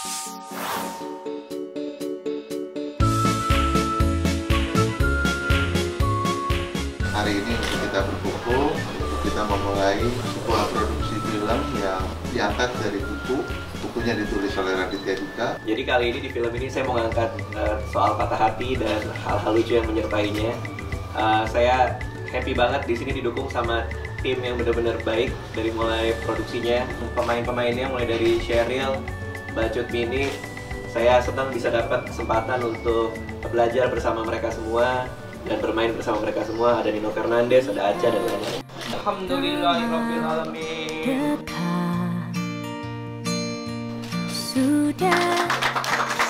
Hari ini untuk kita berkumpul, untuk kita memulai sebuah produksi film yang diangkat dari bukunya ditulis oleh Raditya Dika. Jadi kali ini di film ini saya mau ngangkat soal patah hati dan hal-hal lucu yang menyertainya. Saya happy banget di sini didukung sama tim yang benar-benar baik dari mulai produksinya, pemain-pemainnya mulai dari Sheryl, Bacut Mini. Saya senang bisa dapat kesempatan untuk belajar bersama mereka semua dan bermain bersama mereka semua. Ada Nino Fernandez, ada Acha dan lain-lain. Alhamdulillahirabbil alamin. Sudah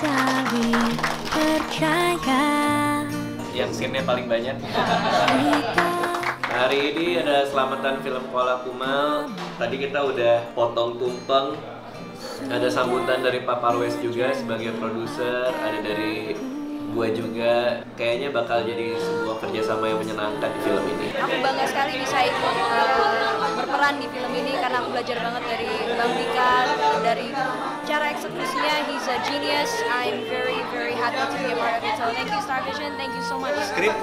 saling percaya. Yang scene-nya paling banyak. Hari ini ada selamatan film Koala Kumal. Tadi kita udah potong tumpeng. Ada sambutan dari Pak Parwes juga sebagai produser. Ada dari gua juga. Kayaknya bakal jadi sebuah kerjasama yang menyenangkan di film ini. Aku bangga sekali bisa ikut berperan di film ini karena aku belajar banget dari Bang Dika, dari cara eksekusinya. He's a genius. I'm very happy to be a part of it. So thank you Star Vision, thank you so much. Skrip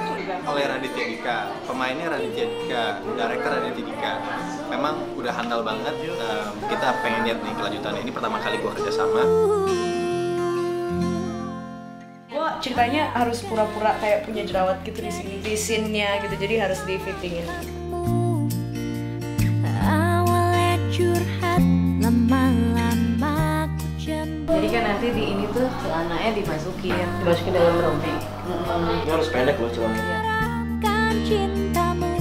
oleh Raditya Dika, pemainnya Raditya Dika, director Raditya Dika. Memang udah handal banget. Kita pengen lihat nih kelanjutannya. Ini pertama kali gua kerjasama. Ceritanya harus pura-pura kayak punya jerawat gitu di scene-nya gitu, jadi harus di-fittingin. Awalnya curhat, lama-lama ku cemburu. Jadi kan nanti di ini tuh celananya dimasukin dalam rompi. Ini harus pendek loh celananya. Kan cintamu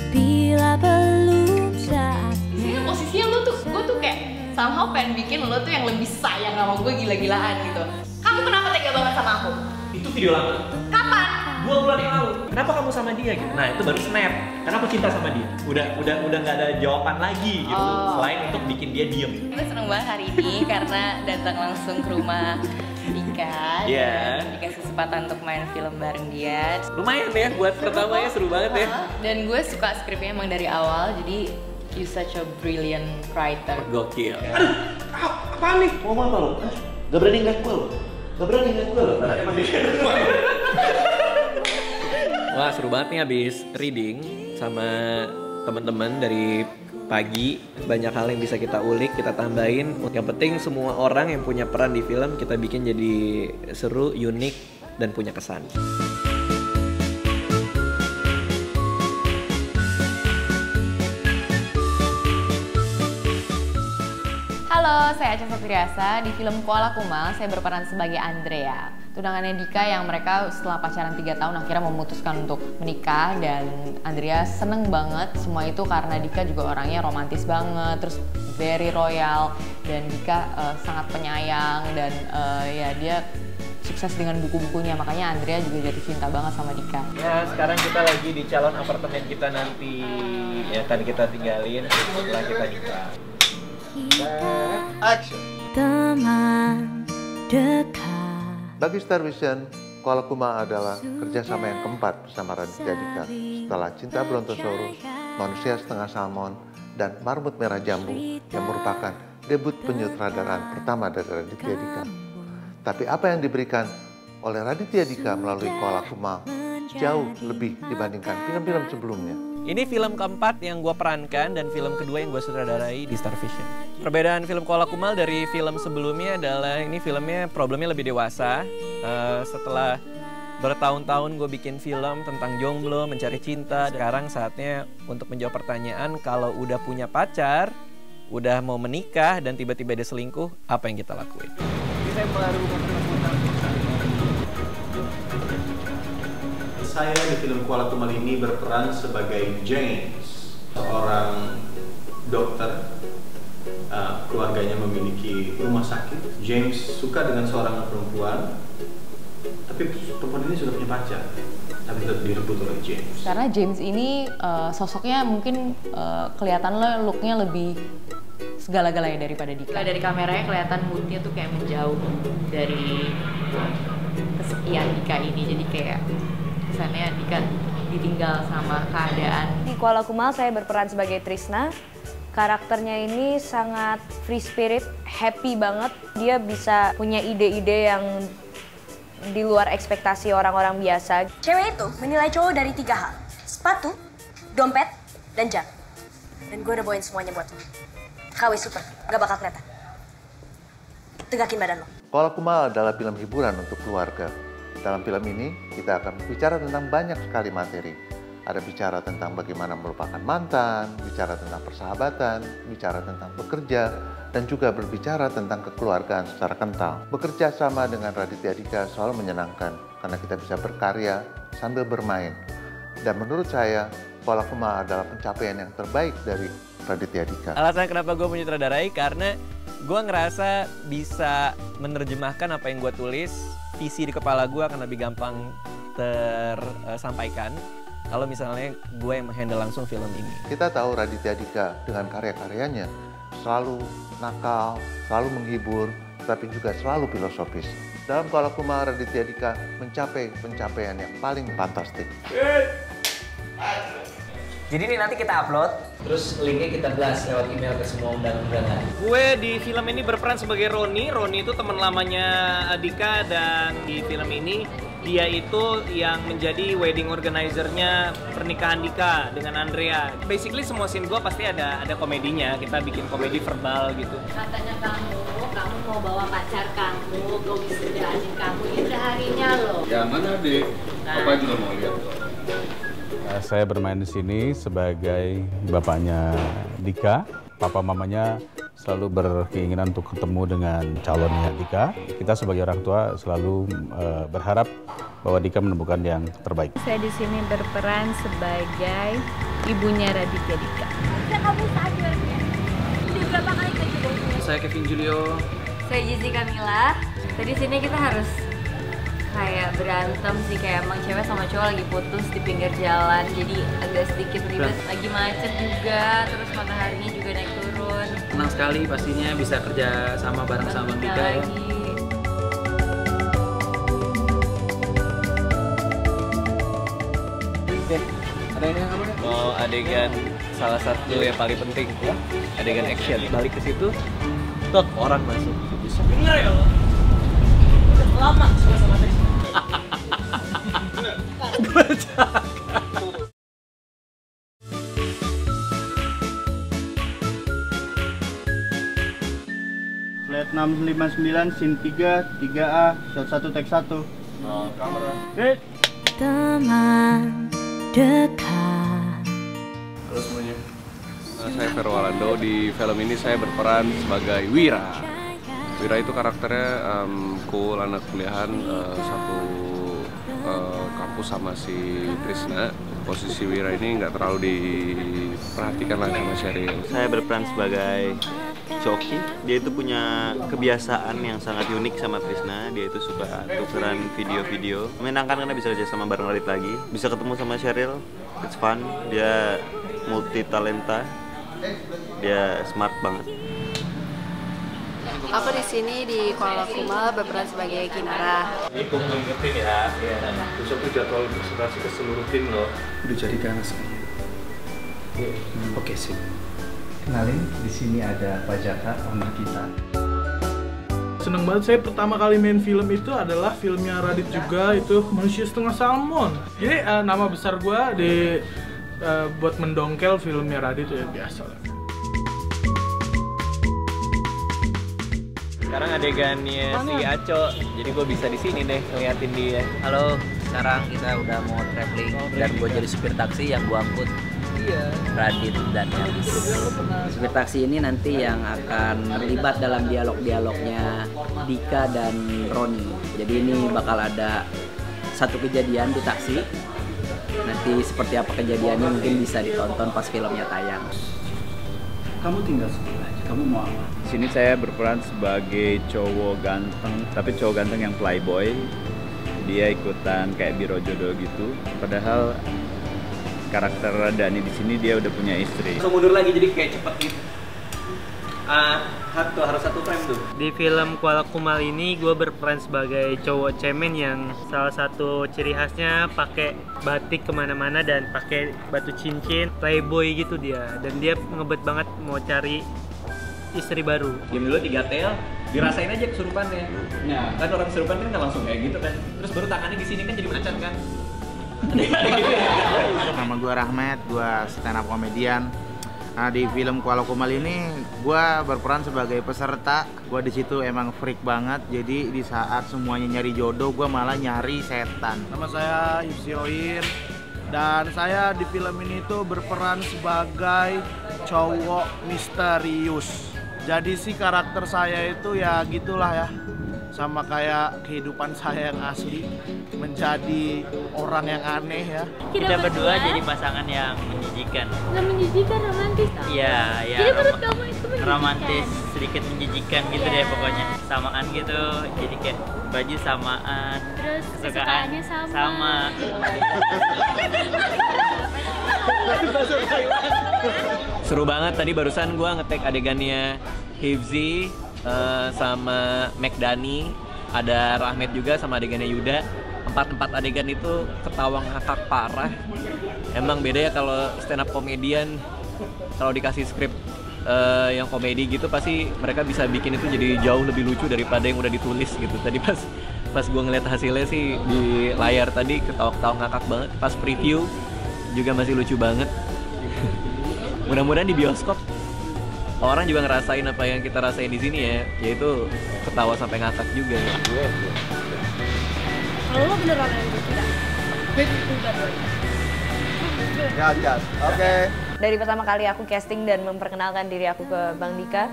bila belum saatnya. Posisinya lu tuh, gue tuh kayak somehow pengen bikin lo tuh yang lebih sayang sama gue gila-gilaan gitu. Kamu kenapa tega banget sama aku? Itu video lama. Kapan? 2 bulan yang lalu. Kenapa kamu sama dia gitu? Nah itu baru snap. Karena aku cinta sama dia. Udah nggak ada jawaban lagi gitu. Selain untuk bikin dia diem. Gue seneng banget hari ini karena datang langsung ke rumah Dika. Iya. Dan dikasih kesempatan untuk main film bareng dia. Lumayan ya buat pertamanya, seru banget ya. Dan gue suka skripnya emang dari awal, jadi you such a brilliant writer. Gokil. Aduh, apaan nih? Mau apa lo? Gak berani ngeliat gue lo? Gak berani ngeliat gue lo? Wah seru banget nih habis reading sama teman-teman dari pagi. Banyak hal yang bisa kita ulik, kita tambahin. Yang penting semua orang yang punya peran di film kita bikin jadi seru, unik, dan punya kesan. Halo, saya Acha Satriasa. Di film Koala Kumal, saya berperan sebagai Andrea, tunangannya Dika yang mereka setelah pacaran 3 tahun akhirnya memutuskan untuk menikah. Dan Andrea seneng banget semua itu karena Dika juga orangnya romantis banget, terus very royal, dan Dika sangat penyayang dan ya dia sukses dengan buku-bukunya, makanya Andrea juga jatuh cinta banget sama Dika. Ya sekarang kita lagi di calon apartemen kita nanti, ya kan kita tinggalin setelah kita nikah. Action! Teman dekat. Bagi Star Vision, Koala Kumal adalah kerjasama yang keempat bersama Raditya Dika setelah Cinta Brontosaurus, Manusia Setengah Salmon, dan Marmut Merah Jambu yang merupakan debut penyutradaraan pertama dari Raditya Dika. Tapi apa yang diberikan oleh Raditya Dika melalui Koala Kumal jauh lebih dibandingkan film-film sebelumnya. Ini film keempat yang gue perankan dan film kedua yang gue sutradarai di Star Vision. Perbedaan film Koala Kumal dari film sebelumnya adalah ini filmnya problemnya lebih dewasa. Setelah bertahun-tahun gue bikin film tentang jomblo, mencari cinta. Sekarang saatnya untuk menjawab pertanyaan, kalau udah punya pacar, udah mau menikah dan tiba-tiba dia selingkuh, apa yang kita lakuin? Saya di film Koala Kumal ini berperan sebagai James, seorang dokter. Keluarganya memiliki rumah sakit. James suka dengan seorang perempuan, tapi perempuan ini sudah punya pacar, tapi tetap direbut oleh James. Karena James ini sosoknya mungkin kelihatan looknya lebih segala-galanya daripada Dika. Dari kameranya kelihatan moodnya tuh kayak menjauh dari kesepian Dika ini, jadi kayak kesannya Dika ditinggal sama keadaan. Di Koala Kumal saya berperan sebagai Trisna. Karakternya ini sangat free spirit, happy banget. Dia bisa punya ide-ide yang di luar ekspektasi orang-orang biasa. Cewek itu menilai cowok dari 3 hal. Sepatu, dompet, dan jam. Dan gue udah bawain semuanya buat lo. KW super, gak bakal kelihatan. Tegakin badan lo. Koala Kumal adalah film hiburan untuk keluarga. Dalam film ini, kita akan bicara tentang banyak sekali materi. Ada bicara tentang bagaimana melupakan mantan, bicara tentang persahabatan, bicara tentang bekerja, dan juga berbicara tentang kekeluargaan secara kental. Bekerja sama dengan Raditya Dika selalu menyenangkan, karena kita bisa berkarya sambil bermain. Dan menurut saya, Koala Kumal adalah pencapaian yang terbaik dari Raditya Dika. Alasan kenapa gue menyutradarai karena gue ngerasa bisa menerjemahkan apa yang gue tulis, visi di kepala gue akan lebih gampang tersampaikan kalau misalnya gue yang menghandle langsung film ini. Kita tahu Raditya Dika dengan karya-karyanya selalu nakal, selalu menghibur, tapi juga selalu filosofis. Dalam Koala Kumal, Raditya Dika mencapai pencapaian yang paling fantastik. Jadi ini nanti kita upload, terus linknya kita blast lewat email ke semua undangan-undangan. Gue di film ini berperan sebagai Roni. Roni itu teman lamanya Dika, dan di film ini dia itu yang menjadi wedding organizer-nya pernikahan Dika dengan Andrea. Basically semua scene gue pasti ada komedinya, kita bikin komedi verbal gitu. Katanya kamu mau bawa pacar kamu, gue wisudaan kamu, ini udah harinya loh. Ya mana deh, apa juga mau lihat. Saya bermain di sini sebagai bapaknya Dika. Papa mamanya selalu berkeinginan untuk ketemu dengan calonnya Dika. Kita sebagai orang tua selalu berharap bahwa Dika menemukan yang terbaik. Saya di sini berperan sebagai ibunya Raditya Dika. Kamu sadarnya? Udah berapa kali kejadian? Saya Kevin Julio. Saya Jessica Mila. Jadi sini kita harus kayak berantem sih, kayak emang cewek sama cowok lagi putus di pinggir jalan, jadi agak sedikit ribet, lagi macet juga, terus mataharinya juga naik turun. Senang sekali pastinya bisa kerja sama bareng sama Dika ya. Adegan apa nih? Oh, adegan salah satu yang paling penting ya, adegan action. Balik ke situ, tot orang masuk. Bener ya lo? Udah lama sama Tris. Flight 659, scene 3, 3A, shot 1, take 1. Kamera. Teman dekat. Halo semuanya. Saya Vero Walando. Di film ini saya berperan sebagai Wira. Wira itu karakternya cool, anak kuliahan, satu kampus sama si Trisna. Posisi Wira ini nggak terlalu diperhatikan lah sama Sheryl. Saya berperan sebagai Coki. Dia itu punya kebiasaan yang sangat unik sama Trisna. Dia itu suka tukeran video-video. Menyenangkan karena bisa kerja sama bareng Radit lagi. Bisa ketemu sama Sheryl, it's fun. Dia multi talenta. Dia smart banget. Aku di sini di Koala Kumal berperan sebagai Kinara. Ini gue ngingetin ya, besok tuh jadwal presentasi ke seluruh tim loh. Udah jadi ganas kayaknya. Oke sip. Kenalin, di sini ada Pak Jaka, owner kita. Seneng banget, saya pertama kali main film itu adalah filmnya Radit juga, itu Manusia Setengah Salmon. Jadi nama besar gue buat mendongkel filmnya Radit ya biasa lah. Sekarang adegannya si Aco, jadi gue bisa di sini deh ngeliatin dia. Halo, sekarang kita udah mau traveling dan gue jadi supir taksi yang gue angkut Radit dan Yanis. Supir taksi ini nanti yang akan terlibat dalam dialog-dialognya Dika dan Roni. Jadi ini bakal ada satu kejadian di taksi. Nanti seperti apa kejadiannya mungkin bisa ditonton pas filmnya tayang. Kamu tinggal sebelah aja, kamu mau apa? Di sini saya berperan sebagai cowok ganteng, tapi cowok ganteng yang playboy. Dia ikutan kayak biro jodoh gitu. Padahal karakter Dani di sini dia udah punya istri. Langsung mundur lagi jadi kayak cepet gitu. Harus satu frame tuh. Di film Kuala Kumal ini gue berperan sebagai cowok cemen yang salah satu ciri khasnya pakai batik kemana-mana dan pakai batu cincin, playboy gitu dia. Dan dia ngebet banget mau cari istri baru. Diam dulu 3 tel, dirasain aja kesurupannya. Ya. Kan orang kesurupan kan nggak langsung kayak gitu kan. Terus baru tangannya di sini kan jadi macan kan. Nama gue Rahmat, gue stand up komedian. Nah, di film Kuala Kumal ini gue berperan sebagai peserta. Gue di situ emang freak banget. Jadi di saat semuanya nyari jodoh, gue malah nyari setan. Nama saya Yipsi Oin dan saya di film ini tuh berperan sebagai cowok misterius. Jadi sih karakter saya itu ya gitulah ya, sama kayak kehidupan saya yang asli, menjadi orang yang aneh ya. Kita berdua jadi pasangan yang menjijikan. Nggak menjijikan, romantis. Iya, ya. Jadi menurut kamu itu menjijikan? Romantis, sedikit menjijikan gitu deh pokoknya. Samaan gitu, jadi kayak baju samaan. Terus kesukaannya sama. Seru banget tadi barusan gue nge-tag adegannya Hifzi sama McDani, ada Rahmat juga sama adegannya Yuda. Empat adegan itu ketawa ngakak parah. Emang beda ya kalau stand up komedian, kalau dikasih skrip yang komedi gitu pasti mereka bisa bikin itu jadi jauh lebih lucu daripada yang udah ditulis gitu. Tadi pas gue ngeliat hasilnya sih di layar tadi ketawa ngakak banget. Pas preview juga masih lucu banget. Mudah-mudahan di bioskop orang juga ngerasain apa yang kita rasain di sini ya, yaitu ketawa sampai ngakak juga. Kalau lo beneran yang tidak, Ya, oke. Dari pertama kali aku casting dan memperkenalkan diri aku ke Bang Dika,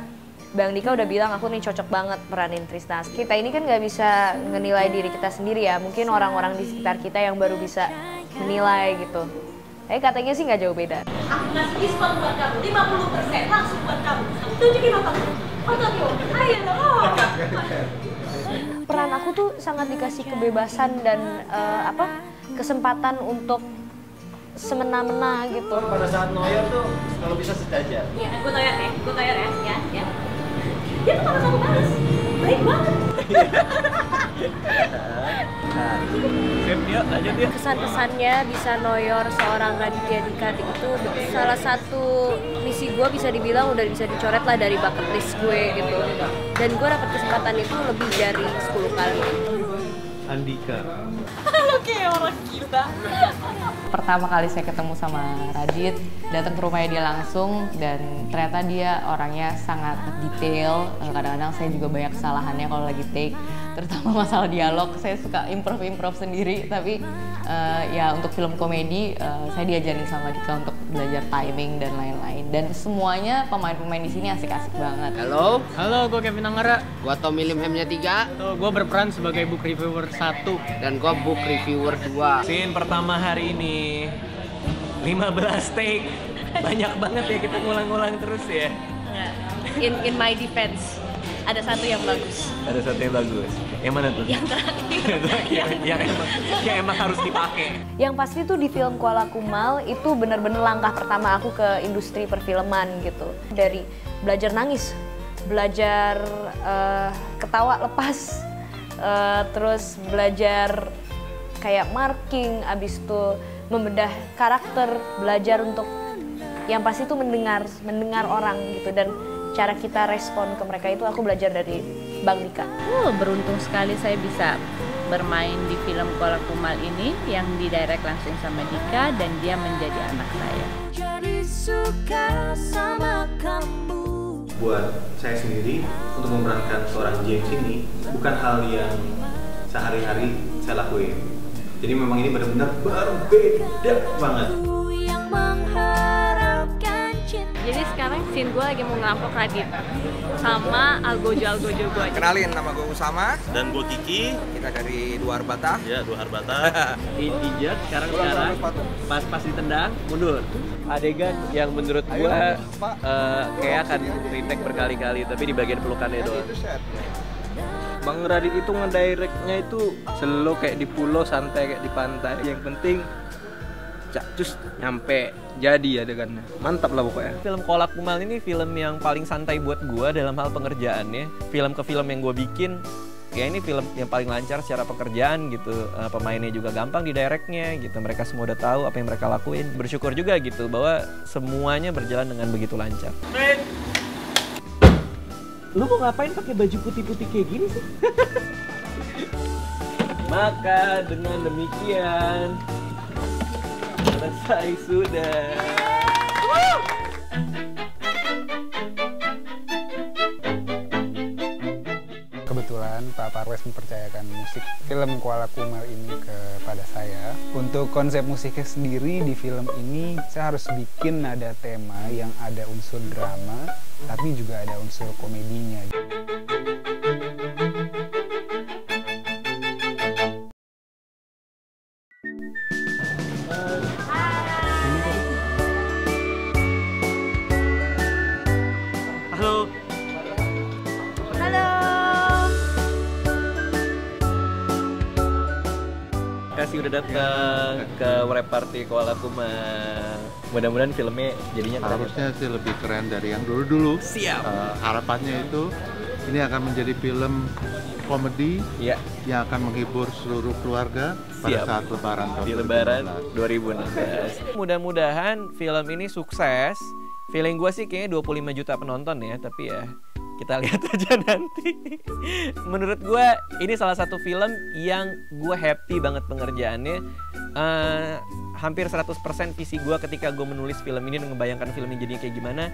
Bang Dika udah bilang aku nih cocok banget peranin Trisna. Kita ini kan nggak bisa menilai diri kita sendiri ya, mungkin orang-orang di sekitar kita yang baru bisa menilai gitu. Katanya sih nggak jauh beda. Aku ngasih diskon buat kamu, 50% langsung buat kamu. Tunjukin otakmu. Otakmu, ayo dong. Peran aku tuh sangat dikasih kebebasan dan kesempatan untuk semena-mena gitu. Pada saat noyor tuh kalau bisa sejajar. Iya, gue toyor ya. Dia tuh kalau kamu balas, baik banget. Kesan-kesannya bisa noyor seorang Raditya Dika itu salah satu misi gue, bisa dibilang udah bisa dicoret lah dari bucket list gue gitu. Dan gue dapet kesempatan itu lebih dari 10 kali. Andika. Lo kayak orang gila. Pertama kali saya ketemu sama Radit, datang ke rumahnya dia langsung, dan ternyata dia orangnya sangat detail. Kadang-kadang saya juga banyak kesalahannya kalau lagi take, terutama masalah dialog. Saya suka improv sendiri, tapi ya untuk film komedi saya diajarin sama Dika untuk belajar timing dan lain-lain. Dan semuanya pemain-pemain di sini asik-asik banget. Halo, gue Kevin Anggara. Gua Tommy Limhamnya 3. Gue berperan sebagai book reviewer 1. Dan gua book reviewer 2. Scene pertama hari ini 15 take. Banyak banget ya, kita ngulang-ngulang terus ya. In my defense, ada satu yang bagus. Ada satu yang bagus. Yang mana tuh? Yang terakhir. yang emang harus dipakai. Yang pasti tuh di film Kuala Kumal itu bener-bener langkah pertama aku ke industri perfilman gitu. Dari belajar nangis, belajar ketawa lepas, terus belajar kayak marking, abis itu membedah karakter, belajar untuk yang pasti tuh mendengar orang gitu, dan cara kita respon ke mereka itu aku belajar dari Bang Dika. Beruntung sekali saya bisa bermain di film Kuala Kumal ini yang didirect langsung sama Dika, dan dia menjadi anak saya. Jadi suka sama kamu. Buat saya sendiri, untuk memerankan seorang James ini bukan hal yang sehari-hari saya lakuin. Jadi memang ini benar-benar berbeda banget. Jadi sekarang scene gue lagi mau ngerampok Radit sama algojo gue. Kenalin, nama gue Usama. Dan gue Kiki. Kita dari Dua Arbata. Ya, Dua Arbata. Pijat sekarang pas ditendang mundur. Adegan yang menurut gue kayak akan retake berkali-kali, tapi di bagian pelukannya doang. Bang Radit itu ngedirectnya itu slow kayak di pulau, santai kayak di pantai. Yang penting terus nyampe jadi adegannya. Mantap lah pokoknya. Film Koala Kumal ini film yang paling santai buat gue dalam hal pengerjaannya. Film ke film yang gue bikin, ya ini film yang paling lancar secara pekerjaan gitu. Pemainnya juga gampang di directnya gitu. Mereka semua udah tahu apa yang mereka lakuin. Bersyukur juga gitu bahwa semuanya berjalan dengan begitu lancar. Lu mau ngapain pakai baju putih-putih kayak gini sih? Maka dengan demikian selesai sudah. Kebetulan Pak Parwes mempercayakan musik film Koala Kumal ini kepada saya. Untuk konsep musiknya sendiri di film ini, saya harus bikin nada tema yang ada unsur drama, tapi juga ada unsur komedinya. Halo. Halo. Kasih udah datang ke wrap party Koala Kumal. Mudah-mudahan filmnya jadinya keren. Harusnya sih lebih keren dari yang dulu-dulu. Siap. Harapannya itu ini akan menjadi film komedi yang akan menghibur seluruh keluarga pada saat Lebaran tahun di Lebaran 2016. Mudah-mudahan film ini sukses. Feeling gue sih kayaknya 25 juta penonton ya, tapi ya kita lihat aja nanti. Menurut gue ini salah satu film yang gue happy banget pengerjaannya. Hampir 100% visi gue ketika gue menulis film ini dan ngebayangkan film ini jadinya kayak gimana,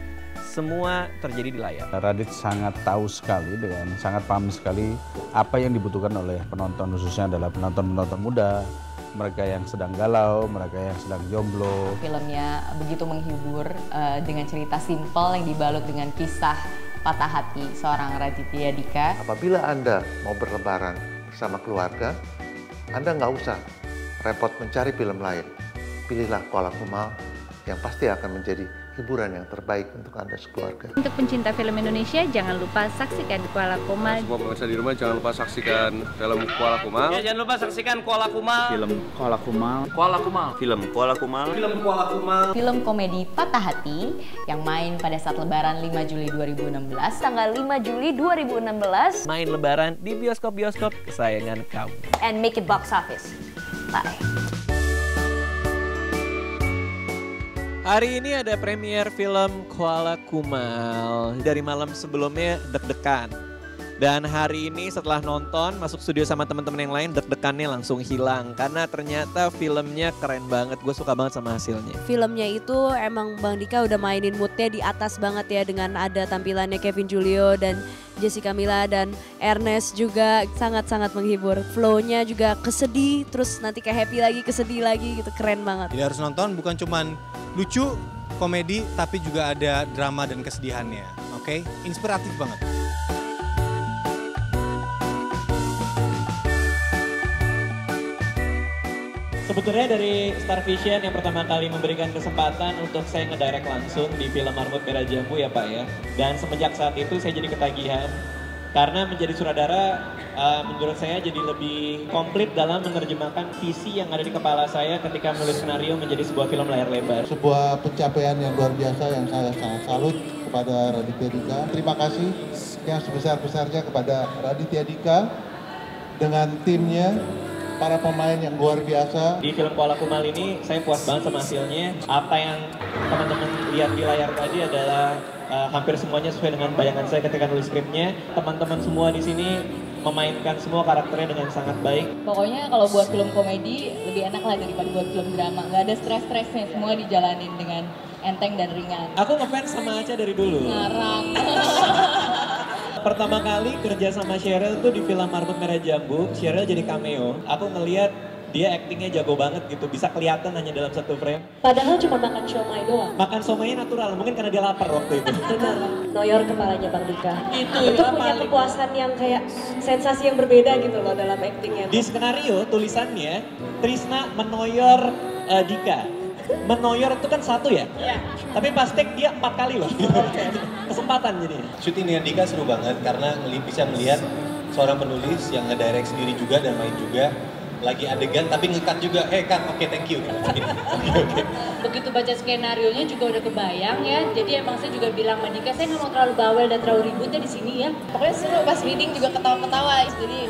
semua terjadi di layar. Radit sangat tahu sekali dengan sangat paham sekali apa yang dibutuhkan oleh penonton, khususnya adalah penonton-penonton muda, mereka yang sedang galau, mereka yang sedang jomblo. Filmnya begitu menghibur dengan cerita simpel yang dibalut dengan kisah patah hati seorang Raditya Dika. Apabila Anda mau berlebaran bersama keluarga, Anda nggak usah repot mencari film lain. Pilihlah Koala Kumal yang pasti akan menjadi hiburan yang terbaik untuk Anda sekeluarga. Untuk pencinta film Indonesia, jangan lupa saksikan Koala Kumal. Semua pemirsa di rumah jangan lupa saksikan film Koala Kumal. Ya, jangan lupa saksikan Koala Kumal. Film Koala Kumal. Koala Kumal. Film Koala Kumal. Film Koala Kumal. Film komedi Patah Hati yang main pada saat Lebaran 5 Juli 2016. Tanggal 5 Juli 2016. Main Lebaran di bioskop-bioskop kesayangan kamu. And make it box office. Bye. Hari ini ada premier film Koala Kumal. Dari malam sebelumnya deg-degan. Dan hari ini setelah nonton, masuk studio sama teman-teman yang lain, deg-degannya langsung hilang. Karena ternyata filmnya keren banget, gue suka banget sama hasilnya. Filmnya itu emang Bang Dika udah mainin moodnya di atas banget ya. Dengan ada tampilannya Kevin Julio dan Jessica Mila dan Ernest juga sangat-sangat menghibur. Flow-nya juga kesedih, terus nanti kayak happy lagi, kesedih lagi gitu, keren banget. Jadi harus nonton, bukan cuman lucu, komedi, tapi juga ada drama dan kesedihannya. Oke? Inspiratif banget. Sebetulnya dari Star Vision yang pertama kali memberikan kesempatan untuk saya ngedirect langsung di film Marmut Merah Jambu ya Pak ya. Dan semenjak saat itu saya jadi ketagihan. Karena menjadi sutradara menurut saya jadi lebih komplit dalam menerjemahkan visi yang ada di kepala saya ketika menulis skenario menjadi sebuah film layar lebar. Sebuah pencapaian yang luar biasa yang saya sangat salut kepada Raditya Dika. Terima kasih yang sebesar-besarnya kepada Raditya Dika dengan timnya, para pemain yang luar biasa. Di film Koala Kumal ini saya puas banget sama hasilnya. Apa yang teman-teman lihat di layar tadi adalah hampir semuanya sesuai dengan bayangan saya ketika nulis skripnya. Teman-teman semua di sini memainkan semua karakternya dengan sangat baik. Pokoknya kalau buat film komedi lebih enak lah daripada buat film drama. Nggak ada stres-stresnya, semua dijalanin dengan enteng dan ringan. Aku ngefans sama Aca dari dulu. Ngarang. Pertama kali kerja sama Cheryl tuh di film Marmut Merah Jambu. Cheryl jadi cameo. Aku ngeliat dia aktingnya jago banget gitu, bisa kelihatan hanya dalam satu frame. Padahal cuma makan siomay doang. Makan siomay natural, mungkin karena dia lapar waktu itu. Benar, noyor kepalanya Bang Dika. Itu punya paling. kepuasan yang kayak sensasi yang berbeda gitu loh dalam aktingnya. Di skenario tulisannya, Trisna menoyor Dika. Menoyor itu kan satu ya? Iya. Tapi pas take dia 4 kali loh. Kesempatan jadi. Syuting dengan Dika seru banget karena bisa melihat seorang penulis yang ngedirect sendiri juga dan main juga. lagi adegan tapi nge-cut juga, cut, oke, thank you. Oke. Begitu baca skenario-nya juga udah kebayang ya. Jadi emang saya juga bilang sama Dika, saya nggak mau terlalu bawel dan terlalu ributnya di sini ya. Pokoknya seru, pas reading juga ketawa-ketawa. Jadi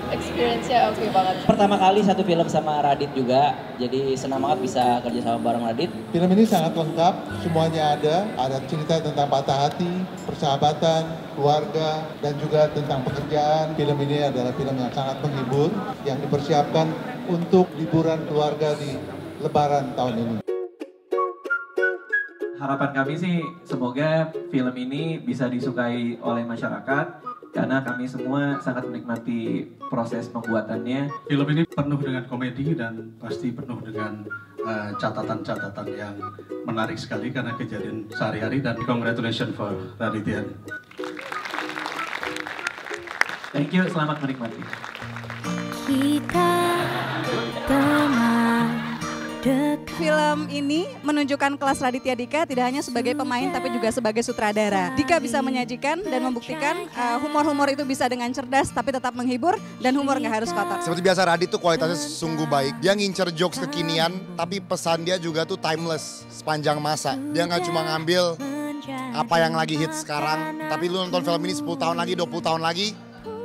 experience-nya oke banget. Pertama kali satu film sama Radit juga, jadi senang banget bisa kerja sama bareng Radit. Film ini sangat lengkap, semuanya ada cerita tentang patah hati, persahabatan, keluarga, dan juga tentang pekerjaan. Film ini adalah film yang sangat menghibur, yang dipersiapkan untuk liburan keluarga di Lebaran tahun ini. Harapan kami sih semoga film ini bisa disukai oleh masyarakat karena kami semua sangat menikmati proses pembuatannya. Film ini penuh dengan komedi dan pasti penuh dengan catatan-catatan yang menarik sekali karena kejadian sehari-hari, dan congratulations for Raditya. Thank you, selamat menikmati. Kita teman dekat. Film ini menunjukkan kelas Raditya Dika tidak hanya sebagai pemain tapi juga sebagai sutradara. Dika bisa menyajikan dan membuktikan humor-humor itu bisa dengan cerdas tapi tetap menghibur, dan humor nggak harus kotor. Seperti biasa, Radit tuh kualitasnya sungguh baik. Dia ngincer jokes kekinian tapi pesan dia juga tuh timeless sepanjang masa. Dia nggak cuma ngambil apa yang lagi hit sekarang, tapi lu nonton film ini 10 tahun lagi, 20 tahun lagi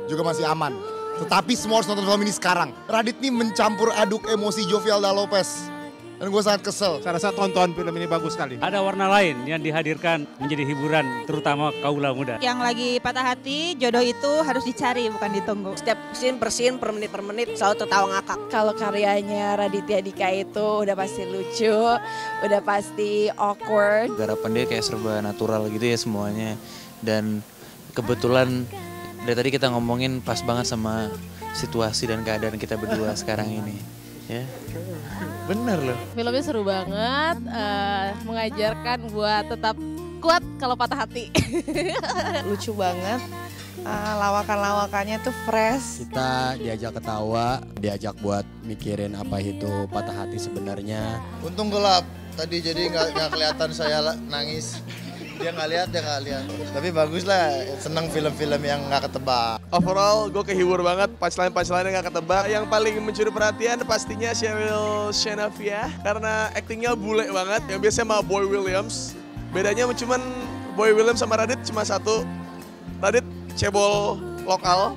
juga masih aman. Tetapi semua harus nonton film ini sekarang. Radit nih mencampur aduk emosi Jovialda Lopez. Dan gue sangat kesel. Saya rasa tonton film ini bagus sekali. Ada warna lain yang dihadirkan menjadi hiburan, terutama kaula muda. Yang lagi patah hati, jodoh itu harus dicari bukan ditunggu. Setiap scene per scene, per menit selalu tertawa ngakak. Kalau karyanya Raditya Dika itu udah pasti lucu, udah pasti awkward. Garapan dia kayak serba natural gitu ya semuanya. Dan kebetulan dari tadi kita ngomongin pas banget sama situasi dan keadaan kita berdua sekarang ini. Ya. Bener loh. Filmnya seru banget, mengajarkan buat tetap kuat kalau patah hati. Lucu banget, lawakan-lawakannya tuh fresh. Kita diajak ketawa, diajak buat mikirin apa itu patah hati sebenarnya. Untung gelap tadi jadi nggak kelihatan saya nangis. Dia nggak lihat. Tapi bagus lah, seneng film-film yang nggak ketebak. Overall gue kehibur banget, punchline-punchline yang nggak ketebak. Yang paling mencuri perhatian pastinya Cheryl Shenavia karena aktingnya bule banget. Yang biasanya sama Boy Williams. Bedanya cuman Boy Williams sama Radit cuma satu. Radit cebol lokal.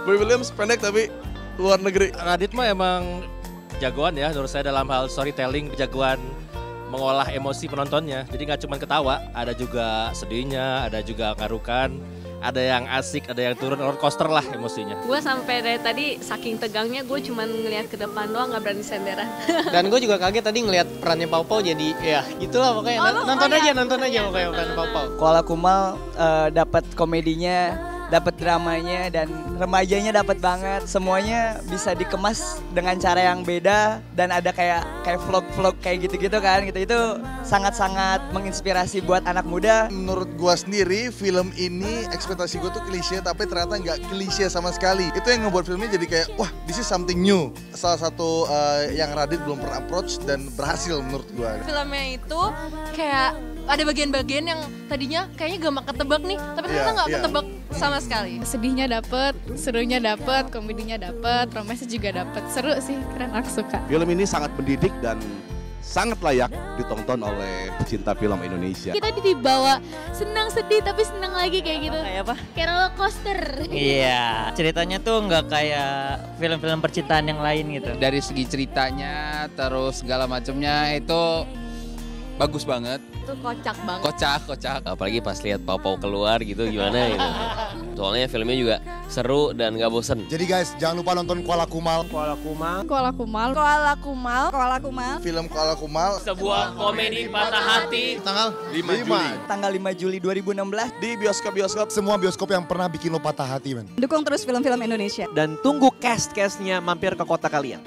Boy Williams pendek tapi luar negeri. Radit mah emang jagoan ya menurut saya dalam hal storytelling, jagoan mengolah emosi penontonnya. Jadi nggak cuma ketawa, ada juga sedihnya, ada juga ngarukan, ada yang asik, ada yang turun roller coaster lah emosinya. Gue sampai dari tadi saking tegangnya gue cuma ngelihat ke depan doang, nggak berani senderan. Dan gue juga kaget tadi ngelihat perannya Pau Pau, jadi ya gitulah pokoknya. Nonton aja pokoknya peran Pau Pau. Koala Kumal dapat komedinya, dapat dramanya, dan remajanya dapat banget. Semuanya bisa dikemas dengan cara yang beda, dan ada kayak vlog-vlog kayak gitu-gitu kan. Itu sangat-sangat menginspirasi buat anak muda. Menurut gua sendiri, film ini ekspektasi gua tuh klise, tapi ternyata nggak klise sama sekali. Itu yang ngebuat filmnya jadi kayak, wah, this is something new. Salah satu yang Radit belum pernah approach dan berhasil menurut gua. Filmnya itu kayak ada bagian-bagian yang tadinya kayaknya gampang ketebak nih, tapi ternyata nggak ketebak sama sekali. Sedihnya dapet, serunya dapet, komedinya dapet, romance juga dapet. Seru sih, keren, aku suka. Film ini sangat mendidik dan sangat layak ditonton oleh pecinta film Indonesia. Kita dibawa senang sedih tapi senang lagi kayak gitu. Kayak apa? Kayak roller coaster. Iya, ceritanya tuh nggak kayak film-film percintaan yang lain gitu. Dari segi ceritanya, terus segala macamnya itu bagus banget. Itu kocak banget. Kocak. Apalagi pas lihat Pau Pau keluar gitu gimana gitu. Soalnya filmnya juga seru dan gak bosen. Jadi guys, jangan lupa nonton Koala Kumal. Film Koala Kumal. Sebuah komedi patah hati. Tanggal 5 Juli 2016 di bioskop-bioskop. Semua bioskop yang pernah bikin lo patah hati, men. Dukung terus film-film Indonesia. Dan tunggu cast-castnya mampir ke kota kalian.